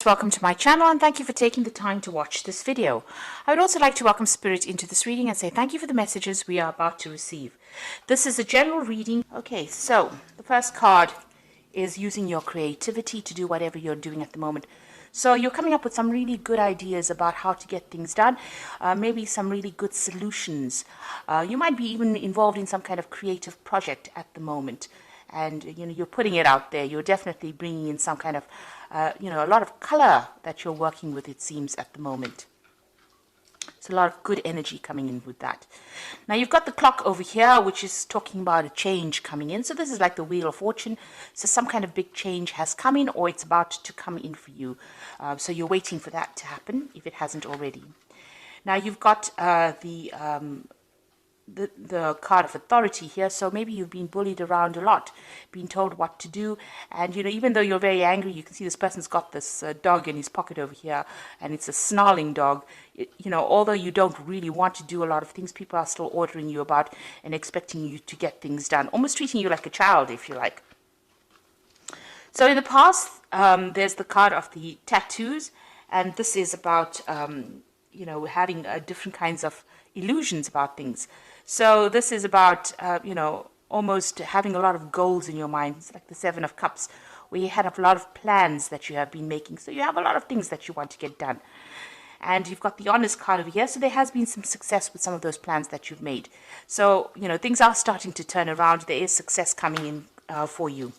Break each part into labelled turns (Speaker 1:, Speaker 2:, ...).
Speaker 1: Welcome to my channel and thank you for taking the time to watch this video. I would also like to welcome Spirit into this reading and say thank you for the messages we are about to receive. This is a general reading. Okay, so the first card is using your creativity to do whatever you're doing at the moment. So you're coming up with some really good ideas about how to get things done, maybe some really good solutions. You might be even involved in some kind of creative project at the moment. And, you're putting it out there. You're definitely bringing in some kind of, a lot of color that you're working with, it seems, at the moment. It's a lot of good energy coming in with that. Now, you've got the clock over here, which is talking about a change coming in. So this is like the Wheel of Fortune. So some kind of big change has come in or it's about to come in for you. So you're waiting for that to happen if it hasn't already. Now, you've got the card of authority here. So maybe you've been bullied around a lot, been told what to do, and even though you're very angry, you can see this person's got this dog in his pocket over here, and it's a snarling dog. Although you don't really want to do a lot of things, people are still ordering you about and expecting you to get things done, almost treating you like a child, if you like. So in the past, there's the card of the tattoos, and this is about having different kinds of illusions about things. So this is about, almost having a lot of goals in your mind. It's like the Seven of Cups, where you had a lot of plans that you have been making. So you have a lot of things that you want to get done. And you've got the Honest card over here. So there has been some success with some of those plans that you've made. So, things are starting to turn around. There is success coming in for you.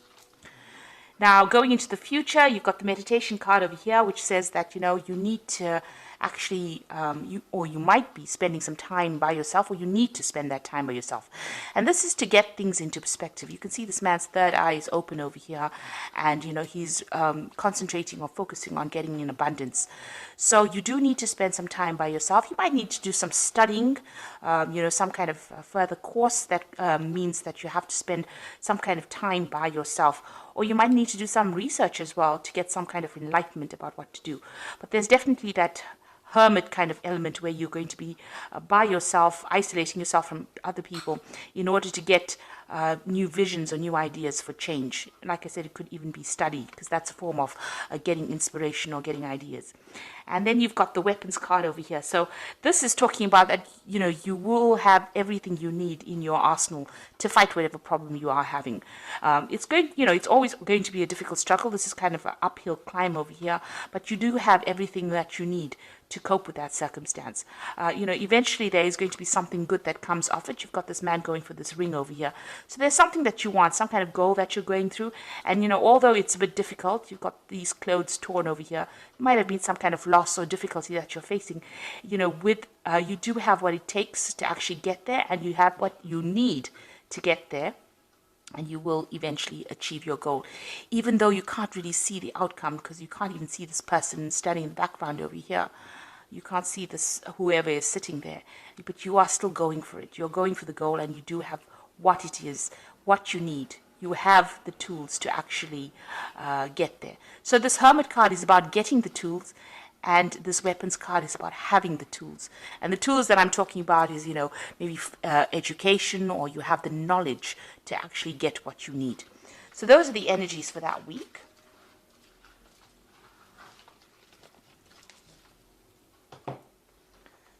Speaker 1: Now, going into the future, you've got the Meditation card over here, which says that, you need to actually, you might be spending some time by yourself, or you need to spend that time by yourself. And this is to get things into perspective. You can see this man's third eye is open over here, and, he's concentrating or focusing on getting in abundance. So you do need to spend some time by yourself. You might need to do some studying, some kind of further course that means that you have to spend some kind of time by yourself. Or you might need to do some research as well to get some kind of enlightenment about what to do. But there's definitely that hermit kind of element where you're going to be by yourself, isolating yourself from other people in order to get new visions or new ideas for change. Like I said, it could even be study, because that's a form of getting inspiration or getting ideas. And then you've got the Weapons card over here. So this is talking about that, you will have everything you need in your arsenal to fight whatever problem you are having. It's always going to be a difficult struggle. This is kind of an uphill climb over here, but you do have everything that you need to cope with that circumstance. Eventually there is going to be something good that comes off it. You've got this man going for this ring over here. So there's something that you want, some kind of goal that you're going through. And, although it's a bit difficult, you've got these clothes torn over here. It might have been some kind of loss or difficulty that you're facing. You do have what it takes to actually get there, and you have what you need to get there. And you will eventually achieve your goal, even though you can't really see the outcome, because you can't even see this person standing in the background over here. You can't see this, whoever is sitting there, but you are still going for it. You're going for the goal, and you do have what it is, what you need. You have the tools to actually get there. So this Hermit card is about getting the tools, and this Weapons card is about having the tools. And the tools that I'm talking about is, maybe education, or you have the knowledge to actually get what you need. So those are the energies for that week.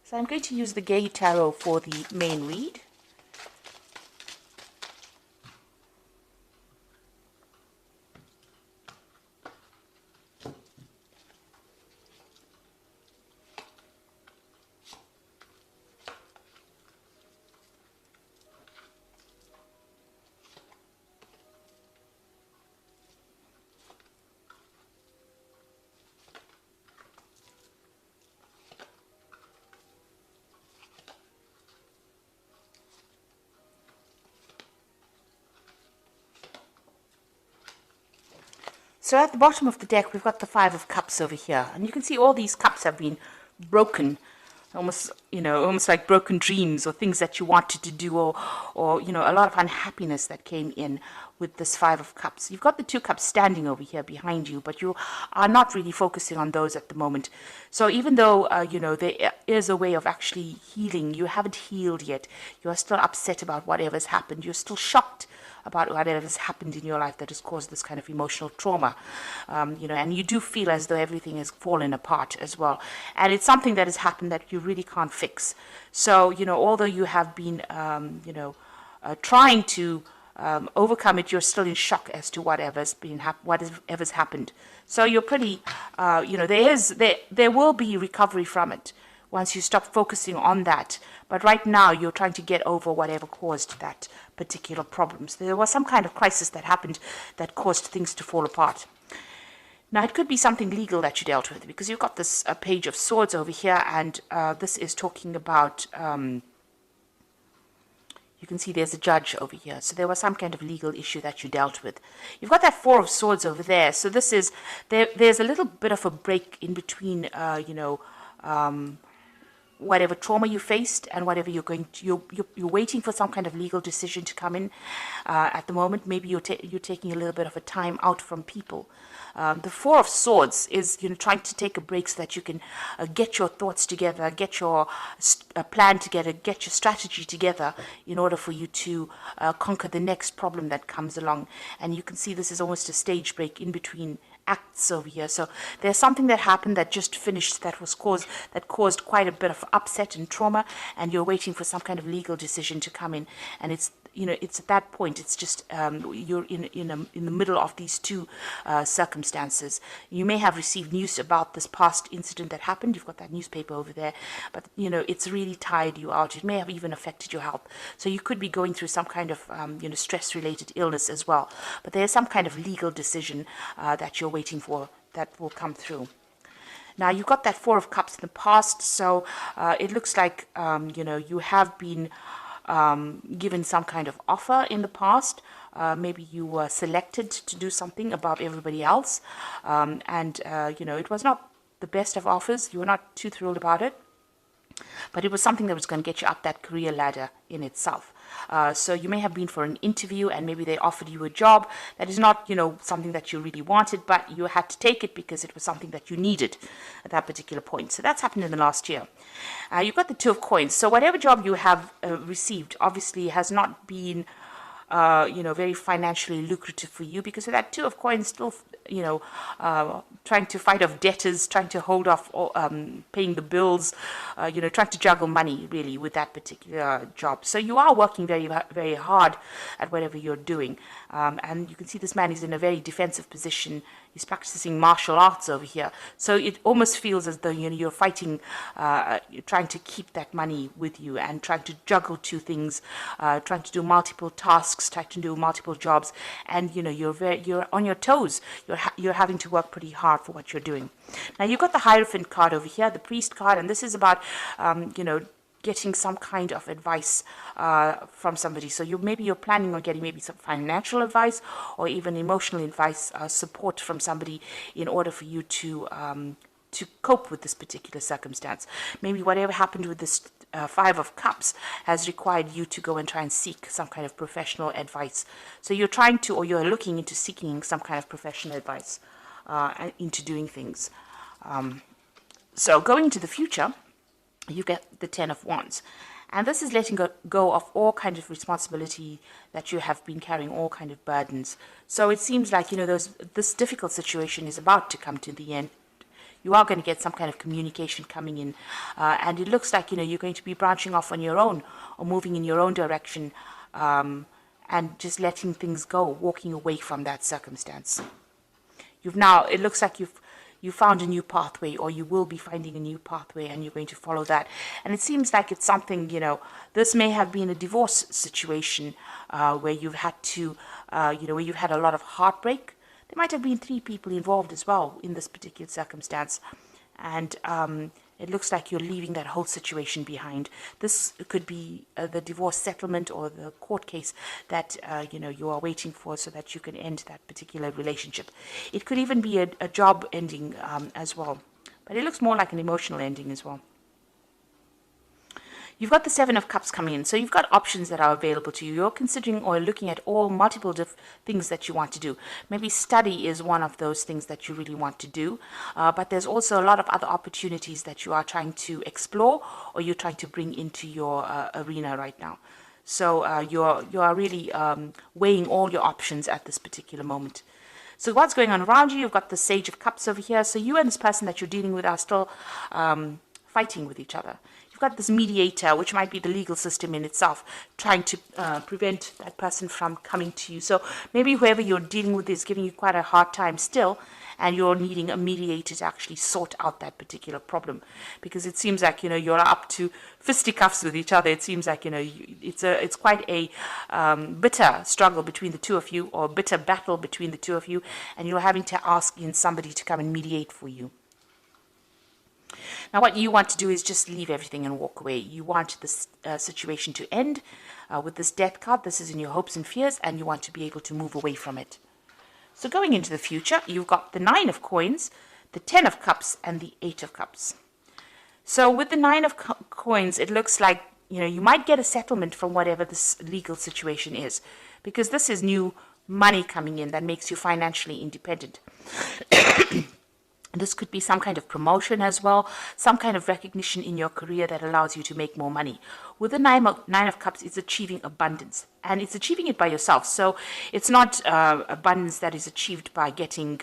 Speaker 1: So I'm going to use the Gay Tarot for the main read. So at the bottom of the deck, we've got the Five of Cups over here. And you can see all these cups have been broken, almost like broken dreams or things that you wanted to do, or a lot of unhappiness that came in with this Five of Cups. You've got the Two Cups standing over here behind you, but you are not really focusing on those at the moment. So even though, there is a way of actually healing, you haven't healed yet. You are still upset about whatever's happened. You're still shocked about whatever has happened in your life that has caused this kind of emotional trauma, and you do feel as though everything has fallen apart as well. And it's something that has happened that you really can't fix. So, although you have been, trying to overcome it, you're still in shock as to whatever's happened. So you're pretty, there will be recovery from it once you stop focusing on that. But right now, you're trying to get over whatever caused that particular problem. So there was some kind of crisis that happened that caused things to fall apart. Now, it could be something legal that you dealt with, because you've got this Page of Swords over here, and this is talking about, you can see there's a judge over here. So there was some kind of legal issue that you dealt with. You've got that Four of Swords over there. So this is, there's a little bit of a break in between, whatever trauma you faced and whatever you're waiting for some kind of legal decision to come in at the moment. Maybe you're taking a little bit of a time out from people. The Four of Swords is trying to take a break so that you can get your thoughts together, get your plan together, get your strategy together in order for you to conquer the next problem that comes along. And you can see this is almost a stage break in between acts over here. So there's something that happened that just finished that caused quite a bit of upset and trauma, and you're waiting for some kind of legal decision to come in. And it's at that point, it's just you're in the middle of these two circumstances. You may have received news about this past incident that happened. You've got that newspaper over there, but it's really tired you out. It may have even affected your health. So you could be going through some kind of stress-related illness as well. But there's some kind of legal decision that you're waiting for that will come through. Now, you've got that Four of Cups in the past, so it looks like you have been given some kind of offer in the past. Maybe you were selected to do something above everybody else, and it was not the best of offers. You were not too thrilled about it, but it was something that was going to get you up that career ladder in itself. So you may have been for an interview, and maybe they offered you a job that is not, something that you really wanted, but you had to take it because it was something that you needed at that particular point. So that's happened in the last year. You've got the Two of Coins. So whatever job you have received obviously has not been very financially lucrative for you, because of that Two of Coins still, trying to fight off debtors, trying to hold off paying the bills, trying to juggle money really with that particular job. So you are working very, very hard at whatever you're doing. And you can see this man is in a very defensive position. He's practicing martial arts over here. So it almost feels as though you're fighting, you're trying to keep that money with you and trying to juggle two things, trying to do multiple tasks, trying to do multiple jobs, and you're on your toes. You're having to work pretty hard for what you're doing. Now you've got the Hierophant card over here, the Priest card, and this is about getting some kind of advice from somebody. So maybe you're planning on getting maybe some financial advice or even emotional advice, support from somebody in order for you to cope with this particular circumstance. Maybe whatever happened with this Five of Cups has required you to go and try and seek some kind of professional advice. So you're trying to, or you're looking into seeking some kind of professional advice into doing things. So going into the future, you get the Ten of Wands. And this is letting go of all kind of responsibility that you have been carrying, all kind of burdens. So it seems like, this difficult situation is about to come to the end. You are going to get some kind of communication coming in. And it looks like, you're going to be branching off on your own or moving in your own direction, and just letting things go, walking away from that circumstance. It looks like you found a new pathway, or you will be finding a new pathway, and you're going to follow that. And it seems like it's something, this may have been a divorce situation where you've had to, where you've had a lot of heartbreak. There might have been 3 people involved as well in this particular circumstance. And it looks like you're leaving that whole situation behind. This could be the divorce settlement or the court case that you are waiting for, so that you can end that particular relationship. It could even be a job ending as well, but it looks more like an emotional ending as well. You've got the Seven of Cups coming in, so you've got options that are available to you. You're considering or looking at all multiple things that you want to do. Maybe study is one of those things that you really want to do, but there's also a lot of other opportunities that you are trying to explore, or you're trying to bring into your arena right now. So you are really weighing all your options at this particular moment. So what's going on around you? You've got the Sage of Cups over here. So you and this person that you're dealing with are still fighting with each other. You've got this mediator, which might be the legal system in itself, trying to prevent that person from coming to you. So maybe whoever you're dealing with is giving you quite a hard time still, and you're needing a mediator to actually sort out that particular problem, because it seems like you're up to fisticuffs with each other. It seems like it's quite a bitter struggle between the two of you, or bitter battle between the two of you, and you're having to ask in somebody to come and mediate for you. Now, what you want to do is just leave everything and walk away. You want this situation to end with this Death card. This is in your hopes and fears, and you want to be able to move away from it. So going into the future, you've got the 9 of Coins, the 10 of Cups, and the 8 of Cups. So with the 9 of Coins, it looks like you might get a settlement from whatever this legal situation is, because this is new money coming in that makes you financially independent. This could be some kind of promotion as well, some kind of recognition in your career that allows you to make more money. With the Nine of Cups, it's achieving abundance, and it's achieving it by yourself. So it's not abundance that is achieved by getting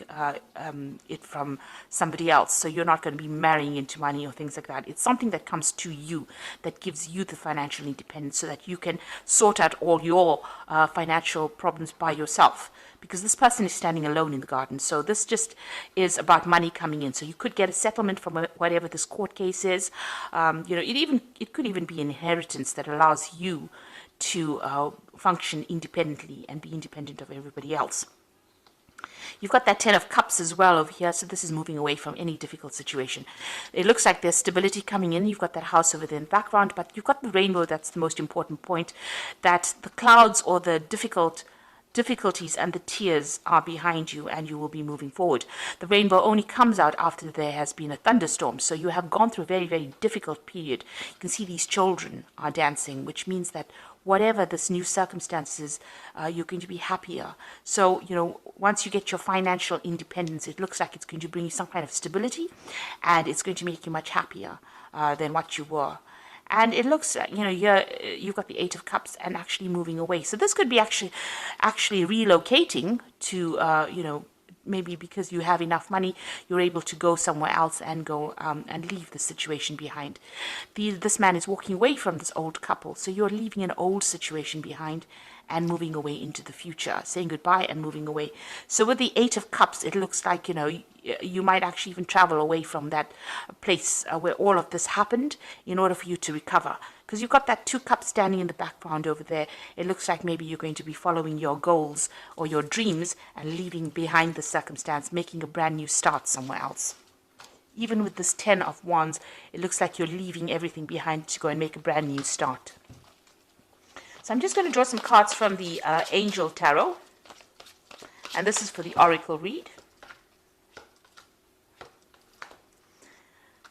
Speaker 1: it from somebody else. So you're not going to be marrying into money or things like that. It's something that comes to you, that gives you the financial independence so that you can sort out all your financial problems by yourself. Because this person is standing alone in the garden. So this just is about money coming in. So you could get a settlement from whatever this court case is. It could even be inheritance that allows you to function independently and be independent of everybody else. You've got that 10 of Cups as well over here, so this is moving away from any difficult situation. It looks like there's stability coming in. You've got that house over there in the background, but you've got the rainbow. That's the most important point, that the clouds or the difficulties and the tears are behind you, and you will be moving forward. The rainbow only comes out after there has been a thunderstorm, so you have gone through a very, very difficult period. You can see these children are dancing, which means that whatever this new circumstances, you're going to be happier. So, once you get your financial independence, it looks like it's going to bring you some kind of stability, and it's going to make you much happier than what you were. And it looks, you've got the 8 of Cups and actually moving away. So this could be actually relocating to, maybe because you have enough money, you're able to go somewhere else and go and leave the situation behind. This man is walking away from this old couple. So you're leaving an old situation behind and moving away into the future, saying goodbye and moving away. So with the 8 of Cups, it looks like, you might actually even travel away from that place where all of this happened in order for you to recover. Because you've got that 2 cups standing in the background over there. It looks like maybe you're going to be following your goals or your dreams and leaving behind the circumstance, making a brand new start somewhere else. Even with this 10 of Wands, it looks like you're leaving everything behind to go and make a brand new start. So I'm just going to draw some cards from the Angel Tarot. And this is for the Oracle read.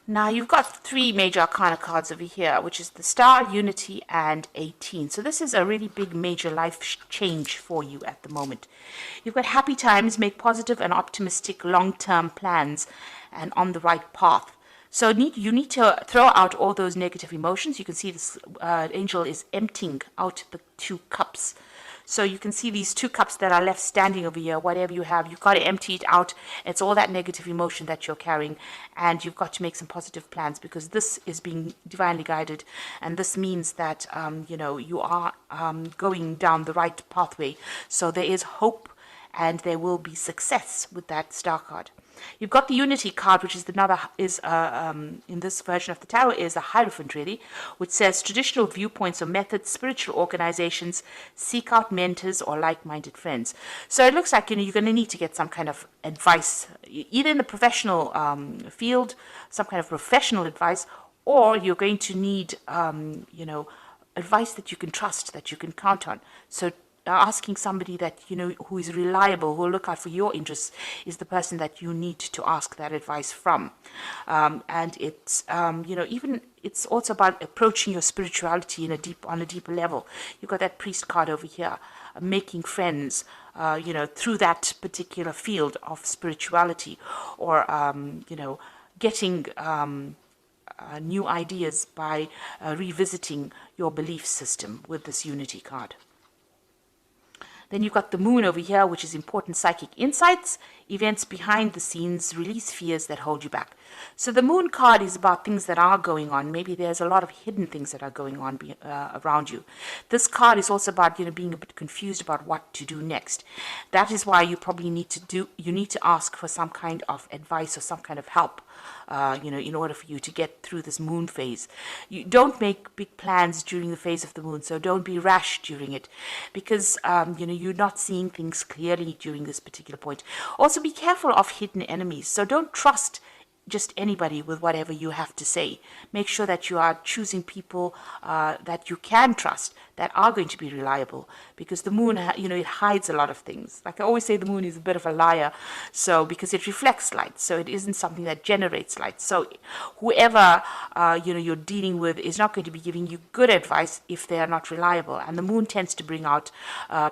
Speaker 1: Now, you've got 3 major arcana cards over here, which is the Star, Unity, and 18. So this is a really big major life change for you at the moment. You've got happy times, make positive and optimistic long-term plans, and on the right path. So you need to throw out all those negative emotions. You can see this angel is emptying out the 2 cups. So you can see these 2 cups that are left standing over here. Whatever you have, you've got to empty it out. It's all that negative emotion that you're carrying, and you've got to make some positive plans, because this is being divinely guided, and this means that you are going down the right pathway. So there is hope, and there will be success with that Star card. You've got the Unity card, which is in this version of the tarot is a Hierophant, really, which says traditional viewpoints or methods, spiritual organizations, seek out mentors or like-minded friends. So it looks like you're going to need to get some kind of advice, either in the professional field, some kind of professional advice, or you're going to need advice that you can trust, that you can count on. So asking somebody that who is reliable, who will look out for your interests, is the person that you need to ask that advice from. And it's even it's also about approaching your spirituality on a deeper level. You've got that Priest card over here, making friends through that particular field of spirituality, or getting new ideas by revisiting your belief system with this Unity card. Then you've got the moon over here, which is important psychic insights, events behind the scenes, release fears that hold you back. So the moon card is about things that are going on. Maybe there's a lot of hidden things that are going on around you. This card is also about, being a bit confused about what to do next. That is why you probably need to ask for some kind of advice or some kind of help. In order for you to get through this moon phase. You don't make big plans during the phase of the moon, so don't be rash during it, because you're not seeing things clearly during this particular point. Also, be careful of hidden enemies, so don't trust just anybody with whatever you have to say. Make sure that you are choosing people that you can trust, that are going to be reliable, because the moon, it hides a lot of things. Like I always say, the moon is a bit of a liar, so because it reflects light, so it isn't something that generates light. So whoever you're dealing with is not going to be giving you good advice if they are not reliable. And the moon tends to bring out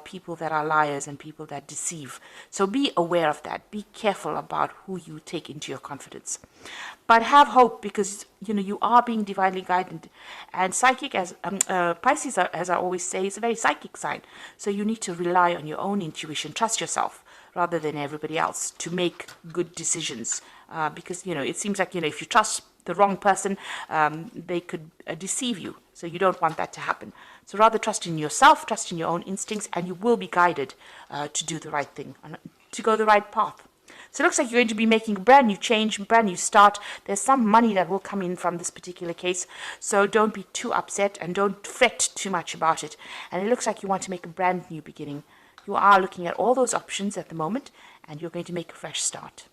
Speaker 1: people that are liars and people that deceive. So be aware of that. Be careful about who you take into your confidence. But have hope, because you are being divinely guided. And psychic, as Pisces, as I always say, is a very psychic sign. So you need to rely on your own intuition, trust yourself rather than everybody else to make good decisions. Because it seems like if you trust the wrong person, they could deceive you. So you don't want that to happen. So rather trust in yourself, trust in your own instincts, and you will be guided to do the right thing, to go the right path. So it looks like you're going to be making a brand new change, brand new start. There's some money that will come in from this particular case. So don't be too upset and don't fret too much about it. And it looks like you want to make a brand new beginning. You are looking at all those options at the moment, and you're going to make a fresh start.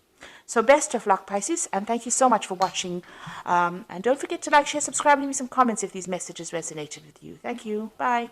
Speaker 1: So best of luck, Pisces, and thank you so much for watching. And don't forget to like, share, subscribe, and leave me some comments if these messages resonated with you. Thank you. Bye.